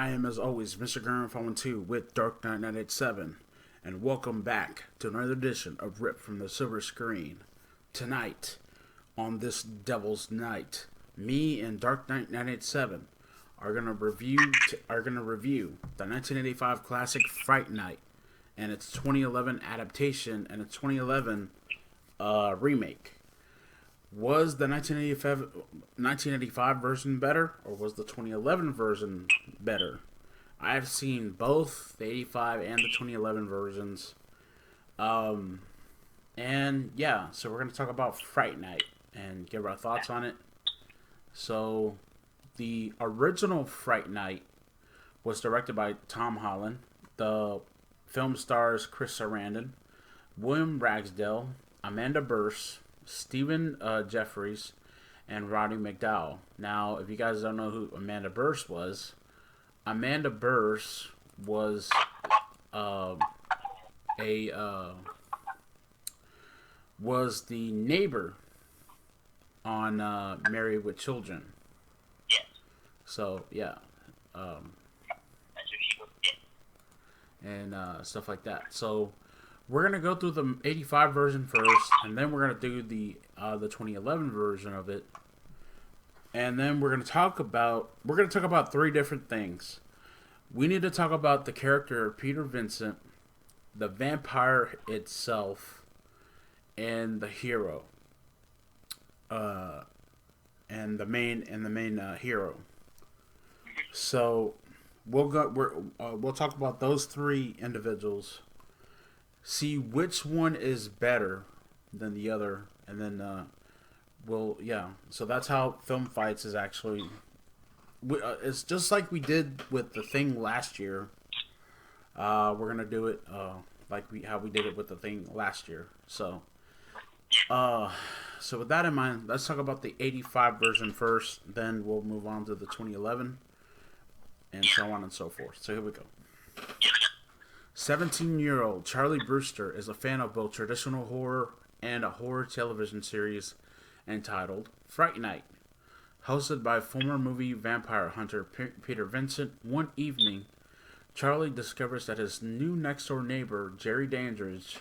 I am, as always, Mr. Grimreaper with Dark Knight 987, and welcome back to another edition of Rip from the Silverscreen. Tonight, on this Devil's Night, me and Dark Knight 987 are gonna review the 1985 classic Fright Night and its 2011 adaptation and its 2011 remake. Was the 1985 version better, or was the 2011 version better? I've seen both the 85 and the 2011 versions. And yeah, so we're going to talk about Fright Night and give our thoughts on it. So, the original Fright Night was directed by Tom Holland. The film stars Chris Sarandon, William Ragsdale, Amanda Bearse, Stephen Geoffreys, and Roddy McDowall. Now, if you guys don't know who Amanda Bearse was was the neighbor on Married with Children. Yes. So yeah, That's who she was. Yeah. and stuff like that. So we're gonna go through the '85 version first, and then we're gonna do the 2011 version of it, and then we're gonna talk about three different things. We need to talk about the character of Peter Vincent, the vampire itself, and the hero, and the main hero. So we'll talk about those three individuals, see which one is better than the other, and then so that's how Film Fights is actually. It's just like we did with The Thing last year. We're gonna do it how we did it with The Thing last year. So with that in mind, let's talk about the '85 version first. Then we'll move on to the 2011, and so on and so forth. So here we go. 17-year-old Charley Brewster is a fan of both traditional horror and a horror television series entitled Fright Night. Hosted by former movie vampire hunter Peter Vincent, one evening, Charley discovers that his new next-door neighbor, Jerry Dandrige,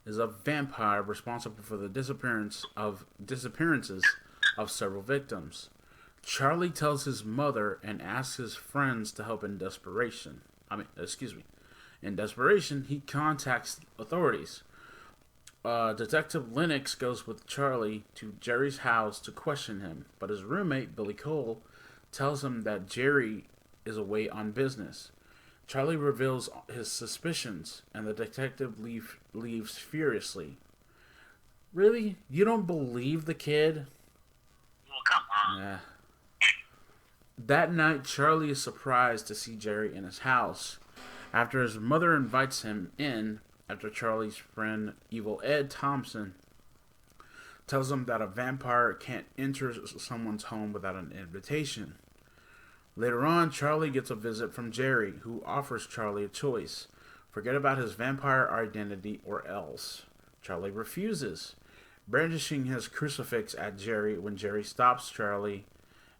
is a vampire responsible for the disappearances of several victims. Charley tells his mother and asks his friends to help in desperation. In desperation, he contacts authorities. Detective Lennox goes with Charley to Jerry's house to question him, but his roommate, Billy Cole, tells him that Jerry is away on business. Charley reveals his suspicions, and the detective leaves furiously. Really? You don't believe the kid? Well, come on. Nah. That night, Charley is surprised to see Jerry in his house. After his mother invites him in, after Charley's friend, Evil Ed Thompson, tells him that a vampire can't enter someone's home without an invitation. Later on, Charley gets a visit from Jerry, who offers Charley a choice. Forget about his vampire identity or else. Charley refuses, brandishing his crucifix at Jerry when Jerry stops Charley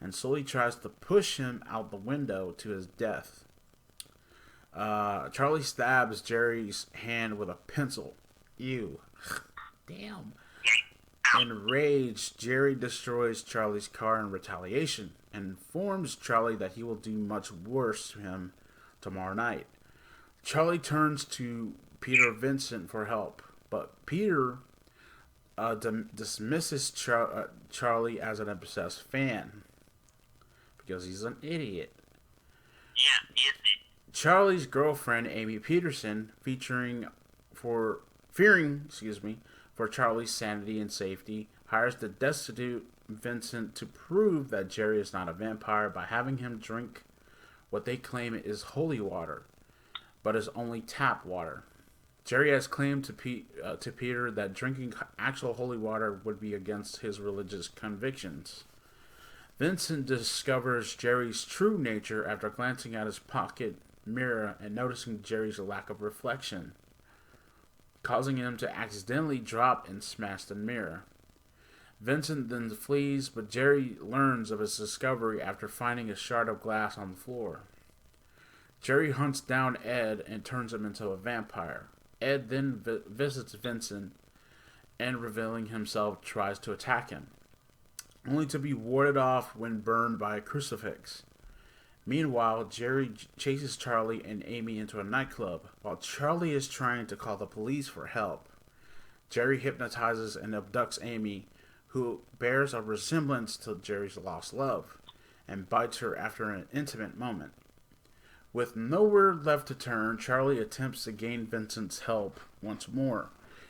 and slowly tries to push him out the window to his death. Charley stabs Jerry's hand with a pencil. Ew. Damn. Enraged, Jerry destroys Charley's car in retaliation and informs Charley that he will do much worse to him tomorrow night. Charley turns to Peter Vincent for help, but Peter dismisses Charley as an obsessed fan because he's an idiot. Yeah, he is. Charley's girlfriend, Amy Peterson, fearing for Charley's sanity and safety, hires the destitute Vincent to prove that Jerry is not a vampire by having him drink what they claim is holy water, but is only tap water. Jerry has claimed to Peter that drinking actual holy water would be against his religious convictions. Vincent discovers Jerry's true nature after glancing at his pocket mirror and noticing Jerry's lack of reflection, causing him to accidentally drop and smash the mirror. Vincent then flees, but Jerry learns of his discovery after finding a shard of glass on the floor. Jerry hunts down Ed and turns him into a vampire. Ed then visits Vincent and, revealing himself, tries to attack him, only to be warded off when burned by a crucifix. Meanwhile, Jerry chases Charlie and Amy into a nightclub, while Charlie is trying to call the police for help. Jerry hypnotizes and abducts Amy, who bears a resemblance to Jerry's lost love, and bites her after an intimate moment. With nowhere left to turn, Charlie attempts to gain Vincent's help once more.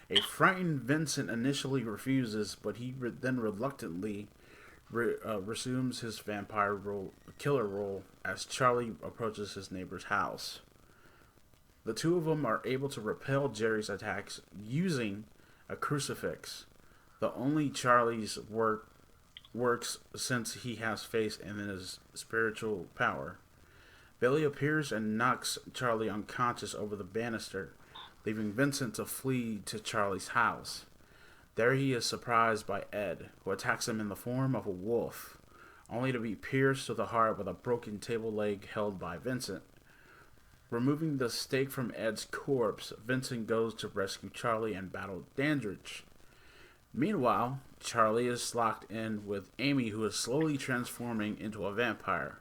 A frightened Vincent initially refuses, but he then reluctantly resumes his vampire killer role as Charlie approaches his neighbor's house. The two of them are able to repel Jerry's attacks using a crucifix. The only Charlie's works since he has faith in his spiritual power. Billy appears and knocks Charlie unconscious over the banister, leaving Vincent to flee to Charlie's house. There he is surprised by Ed, who attacks him in the form of a wolf, only to be pierced to the heart with a broken table leg held by Vincent. Removing the stake from Ed's corpse, Vincent goes to rescue Charlie and battle Dandrige. Meanwhile, Charlie is locked in with Amy, who is slowly transforming into a vampire.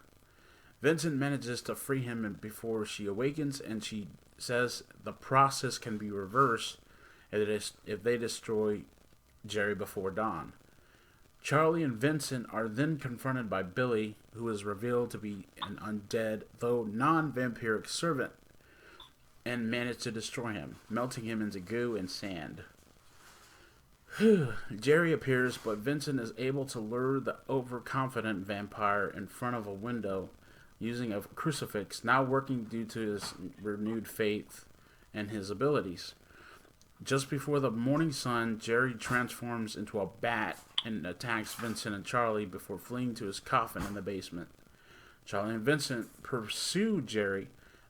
Vincent manages to free him before she awakens, and she says the process can be reversed if they destroy Jerry before dawn. Charlie and Vincent are then confronted by Billy, who is revealed to be an undead, though non-vampiric servant, and manage to destroy him, melting him into goo and sand. Jerry appears, but Vincent is able to lure the overconfident vampire in front of a window using a crucifix, now working due to his renewed faith and his abilities. Just before the morning sun, Jerry transforms into a bat and attacks Vincent and Charlie before fleeing to his coffin in the basement. Charlie and Vincent pursue Jerry.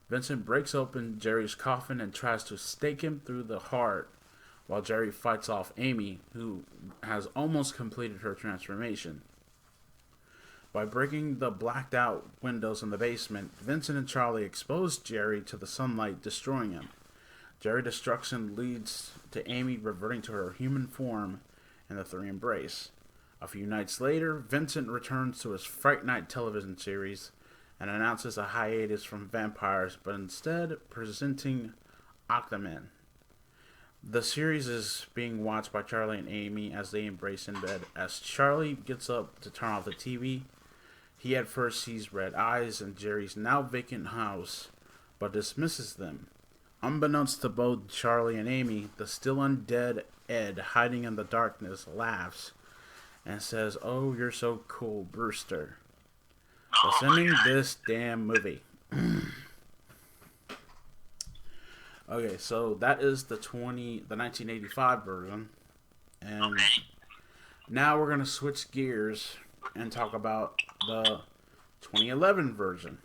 Vincent breaks open Jerry's coffin and tries to stake him through the heart, while Jerry fights off Amy, who has almost completed her transformation. By breaking the blacked out windows in the basement, Vincent and Charlie expose Jerry to the sunlight, destroying him. Jerry destruction leads to Amy reverting to her human form, and the three embrace. A few nights later, Vincent returns to his Fright Night television series and announces a hiatus from vampires, but instead presenting Octomen. The series is being watched by Charlie and Amy as they embrace in bed. As Charlie gets up to turn off the TV, he at first sees red eyes in Jerry's now vacant house, but dismisses them. Unbeknownst to both Charlie and Amy, the still undead Ed, hiding in the darkness, laughs and says, "Oh, you're so cool, Brewster. What's ending this damn movie?" Okay, so that is the 1985 version, and now we're gonna switch gears and talk about the 2011 version.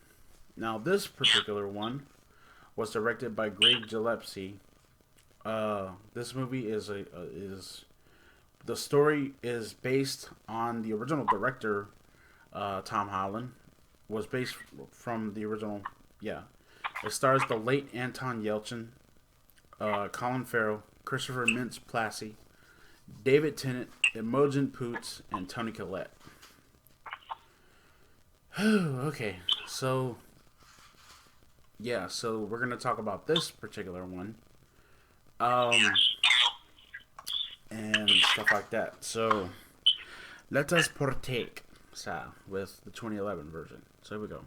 Now, this particular one was directed by Greg Gillespie. This movie is the story is based on the original director, Tom Holland. Was based from the original, yeah. It stars the late Anton Yelchin, Colin Farrell, Christopher Mintz-Plasse, David Tennant, Imogen Poots, and Toni Collette. Okay, so yeah, so we're gonna talk about this particular one, and stuff like that. So let us partake, with the 2011 version. So here we go.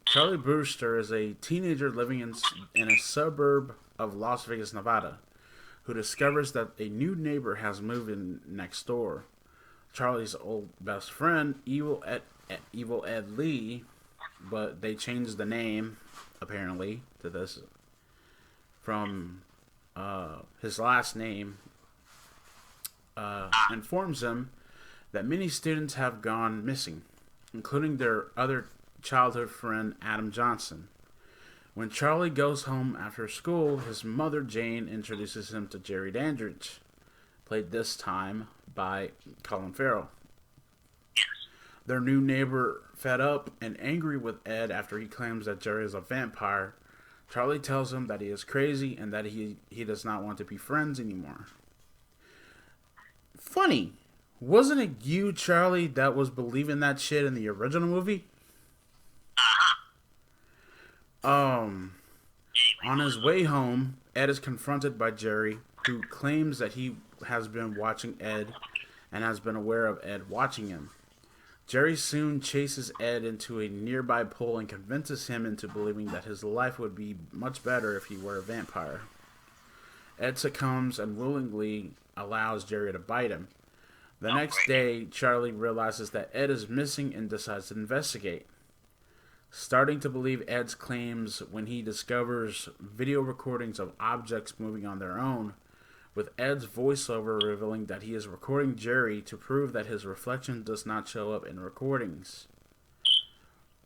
Charley Brewster is a teenager living in a suburb of Las Vegas, Nevada, who discovers that a new neighbor has moved in next door. Charlie's old best friend, Evil Ed Lee, but they changed the name, apparently, to this from his last name, informs him that many students have gone missing, including their other childhood friend, Adam Johnson. When Charlie goes home after school, his mother, Jane, introduces him to Jerry Dandrige, played this time by Colin Farrell. Their new neighbor, fed up and angry with Ed after he claims that Jerry is a vampire, Charlie tells him that he is crazy and that he does not want to be friends anymore. Funny, wasn't it you, Charlie, that was believing that shit in the original movie? On his way home, Ed is confronted by Jerry, who claims that he has been watching Ed and has been aware of Ed watching him. Jerry soon chases Ed into a nearby pool and convinces him into believing that his life would be much better if he were a vampire. Ed succumbs and willingly allows Jerry to bite him. The next day, Charlie realizes that Ed is missing and decides to investigate. Starting to believe Ed's claims when he discovers video recordings of objects moving on their own, with Ed's voiceover revealing that he is recording Jerry to prove that his reflection does not show up in recordings.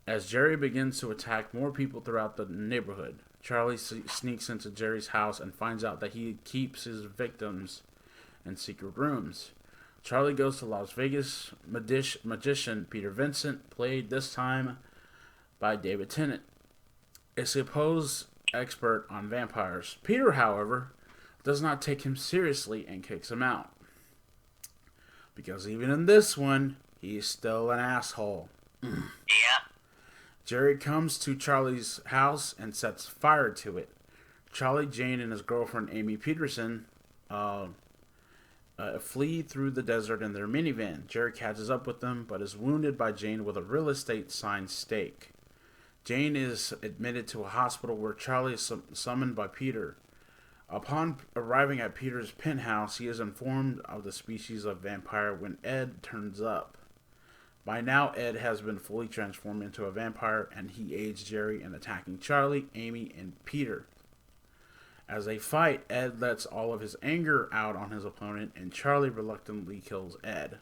As Jerry begins to attack more people throughout the neighborhood, Charlie sneaks into Jerry's house and finds out that he keeps his victims in secret rooms. Charlie goes to Las Vegas magician Peter Vincent, played this time by David Tennant, a supposed expert on vampires. Peter, however, does not take him seriously and kicks him out. Because even in this one, he's still an asshole. Yeah. Jerry comes to Charlie's house and sets fire to it. Charlie, Jane, and his girlfriend Amy Peterson flee through the desert in their minivan. Jerry catches up with them, but is wounded by Jane with a real estate sign stake. Jane is admitted to a hospital where Charlie is summoned by Peter. Upon arriving at Peter's penthouse, he is informed of the species of vampire when Ed turns up. By now, Ed has been fully transformed into a vampire, and he aids Jerry in attacking Charlie, Amy, and Peter. As they fight, Ed lets all of his anger out on his opponent, and Charlie reluctantly kills Ed.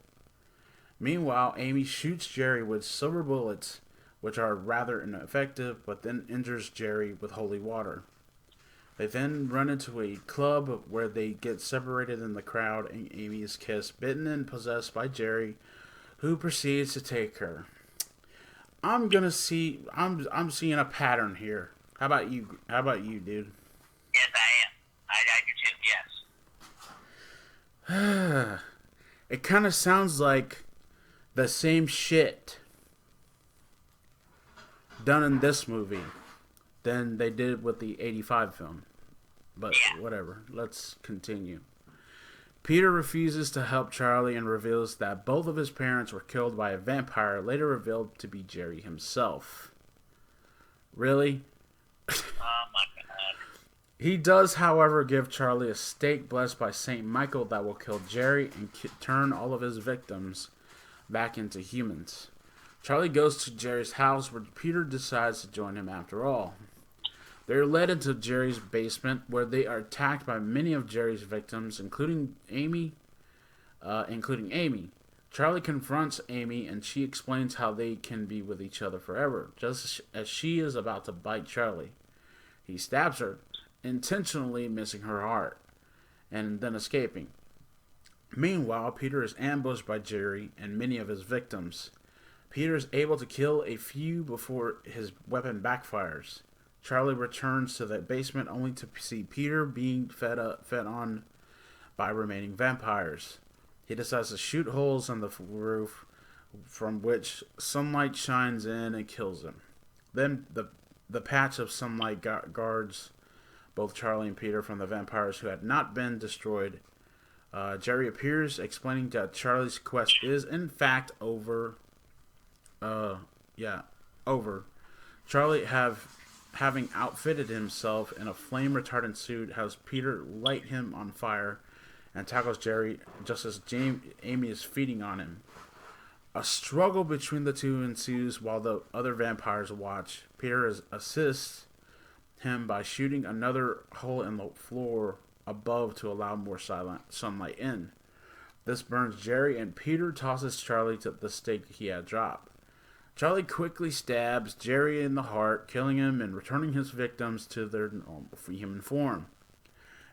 Meanwhile, Amy shoots Jerry with silver bullets, which are rather ineffective, but then injures Jerry with holy water. They then run into a club where they get separated in the crowd, and Amy is kissed, bitten, and possessed by Jerry, who proceeds to take her. I'm seeing a pattern here. How about you, dude? Yes, I am. I do too, yes. It kind of sounds like the same shit done in this movie than they did with the 85 film. But whatever, let's continue. Peter refuses to help Charlie and reveals that both of his parents were killed by a vampire, later revealed to be Jerry himself. Really? Oh my god. He does, however, give Charlie a stake blessed by St. Michael that will kill Jerry and turn all of his victims back into humans. Charlie goes to Jerry's house, where Peter decides to join him after all. They are led into Jerry's basement, where they are attacked by many of Jerry's victims, including Amy. Charlie confronts Amy, and she explains how they can be with each other forever, just as she is about to bite Charlie. He stabs her, intentionally missing her heart, and then escaping. Meanwhile, Peter is ambushed by Jerry and many of his victims. Peter is able to kill a few before his weapon backfires. Charlie returns to the basement only to see Peter being fed on by remaining vampires. He decides to shoot holes in the roof from which sunlight shines in and kills him. Then the patch of sunlight guards both Charlie and Peter from the vampires who had not been destroyed. Jerry appears, explaining that Charlie's quest is in fact over. Over. Charlie having outfitted himself in a flame retardant suit, has Peter light him on fire and tackles Jerry just as Amy is feeding on him. A struggle between the two ensues while the other vampires watch. Peter assists him by shooting another hole in the floor above to allow more sunlight in. This burns Jerry, and Peter tosses Charlie to the stake he had dropped. Charlie quickly stabs Jerry in the heart, killing him and returning his victims to their human form.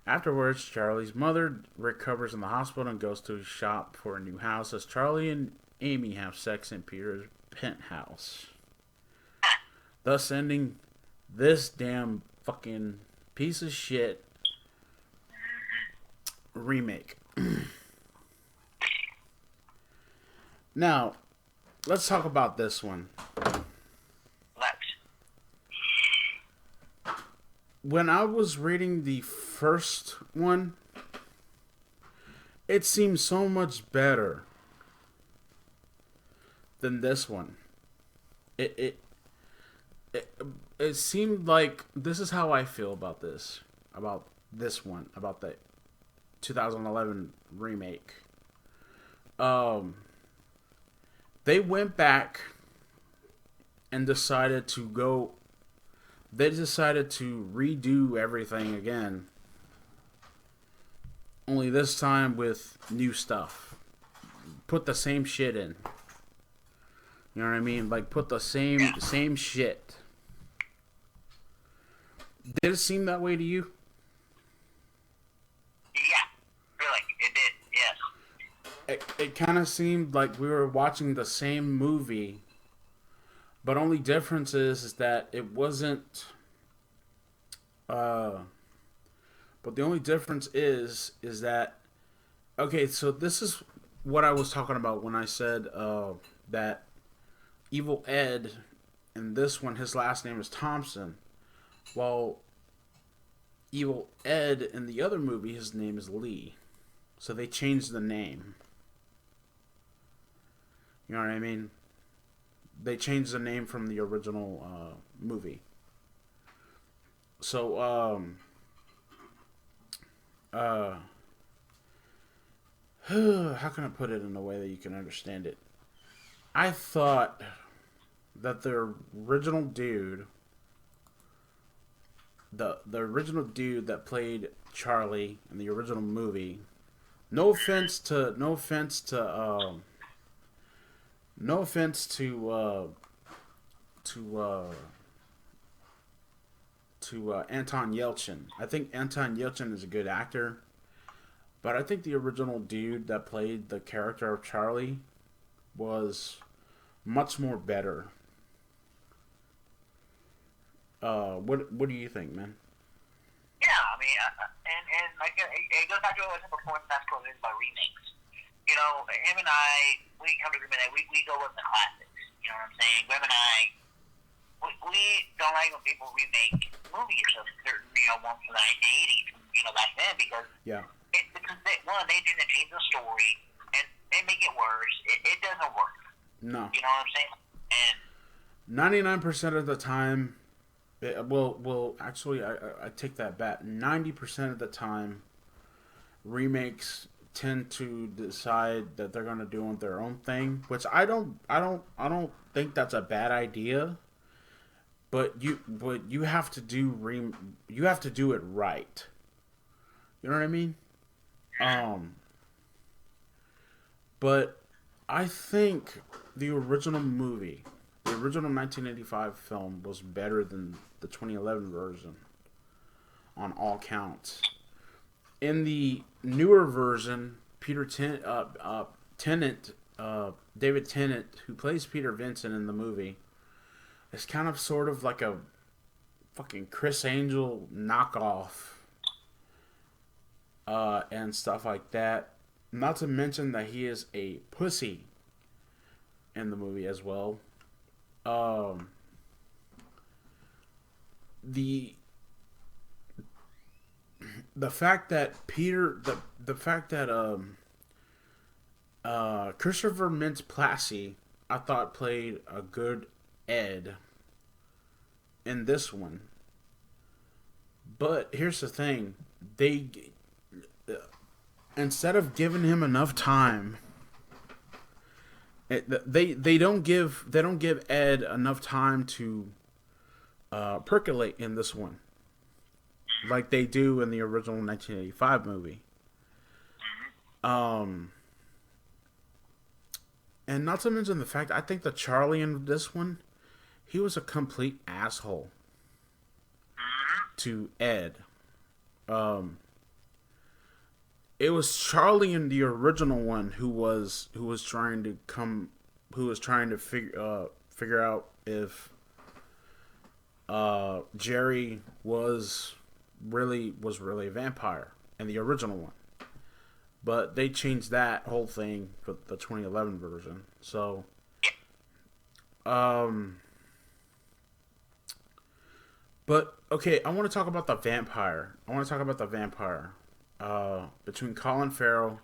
Afterwards, Charlie's mother recovers in the hospital and goes to shop for a new house as Charlie and Amy have sex in Peter's penthouse, thus ending this damn fucking piece of shit remake. Now, let's talk about this one. When I was reading the first one, it seemed so much better than this one. It seemed like, this is how I feel about this one, about the 2011 remake. They went back and decided to redo everything again. Only this time with new stuff. Put the same shit in. You know what I mean? Like, put the same shit. Did it seem that way to you? Yeah, really, it did, yes. It kind of seemed like we were watching the same movie, but only difference is that it wasn't. But the only difference is that, okay. So this is what I was talking about when I said that Evil Ed in this one, his last name is Thompson, while Evil Ed in the other movie, his name is Lee. So they changed the name. You know what I mean? They changed the name from the original movie. So, how can I put it in a way that you can understand it? I thought that the original dude, the original dude that played Charlie in the original movie, no offense to Anton Yelchin. I think Anton Yelchin is a good actor, but I think the original dude that played the character of Charlie was much more better. What do you think, man? Yeah, I mean, and like it goes back to what I said before. That's what it is by remakes. You know, him and I, we come to agreement that we go with the classics. You know what I'm saying? Him and I, we don't like when people remake movies of certain, ones from the 1980s, back then, because they didn't change the story and they make it worse. It doesn't work. No. You know what I'm saying? And 99% of the time, actually, I take that back. 90% of the time, remakes tend to decide that they're going to do their own thing, which I don't think that's a bad idea. But you have to do it right. You know what I mean? But I think the original movie, the original 1985 film, was better than the 2011 version on all counts. In the newer version, David Tennant, who plays Peter Vincent in the movie, is kind of sort of like a fucking Chris Angel knockoff, and stuff like that. Not to mention that he is a pussy in the movie as well. The fact that Christopher Mintz-Plasse, I thought, played a good Ed in this one. But here's the thing: they instead of giving him enough time, they don't give Ed enough time to percolate in this one, like they do in the original 1985 movie. And not to mention the fact, I think that Charlie in this one, he was a complete asshole to Ed. It was Charlie in the original one who was trying to figure out if Jerry was really a vampire in the original one. But they changed that whole thing for the 2011 version. So, but okay, I want to talk about the vampire. Between Colin Farrell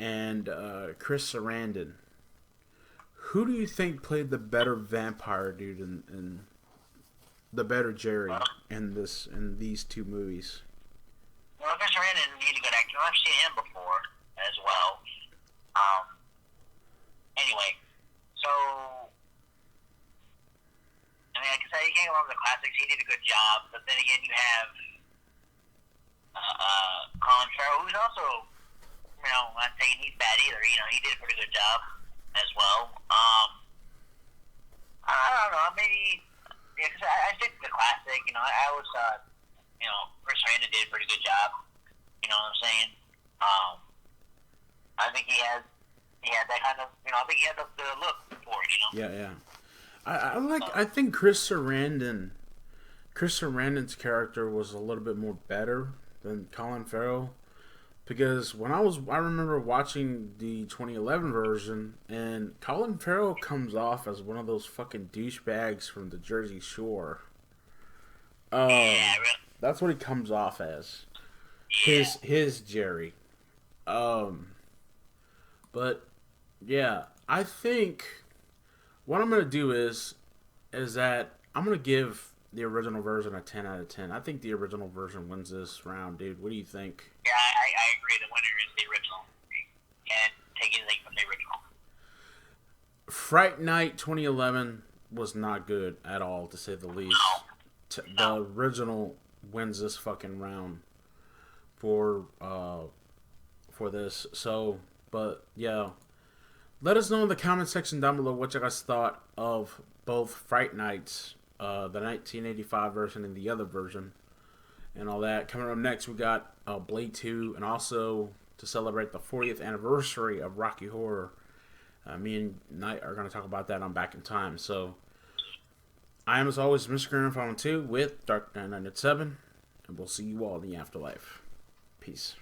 and Chris Sarandon. Who do you think played the better vampire, dude, and the better Jerry in these two movies? Well, Chris Sarandon, he's a good actor. I've seen him before as well. Anyway, so I mean, like I said, you can't go wrong with the classics. He did a good job, but then again, you have Colin Farrell, who's also, I'm not saying he's bad either. He did a pretty good job as well. I don't know, maybe, because I stick to the classic. I always thought, Chris Sarandon did a pretty good job. You know what I'm saying? I think he had that kind of, I think he had the look for it. Yeah. I think Chris Sarandon's character was a little bit more better than Colin Farrell, because I remember watching the 2011 version, and Colin Farrell comes off as one of those fucking douchebags from the Jersey Shore. Yeah, really. That's what he comes off as. Yeah. His Jerry. But yeah, I think what I'm gonna do is that I'm gonna give the original version a 10 out of 10. I think the original version wins this round, dude. What do you think? Yeah, I agree. The winner is the original. And take anything from the original. Fright Night 2011 was not good at all, to say the least. The original wins this fucking round for this. So, but yeah, let us know in the comment section down below what you guys thought of both Fright Nights, the 1985 version and the other version, and all that. Coming up next, we got Blade 2, and also to celebrate the 40th anniversary of Rocky Horror, me and Knight are going to talk about that on Back in Time. So, I am, as always, Mr. Grimreaper 512 with Dark 997, and we'll see you all in the afterlife. Peace.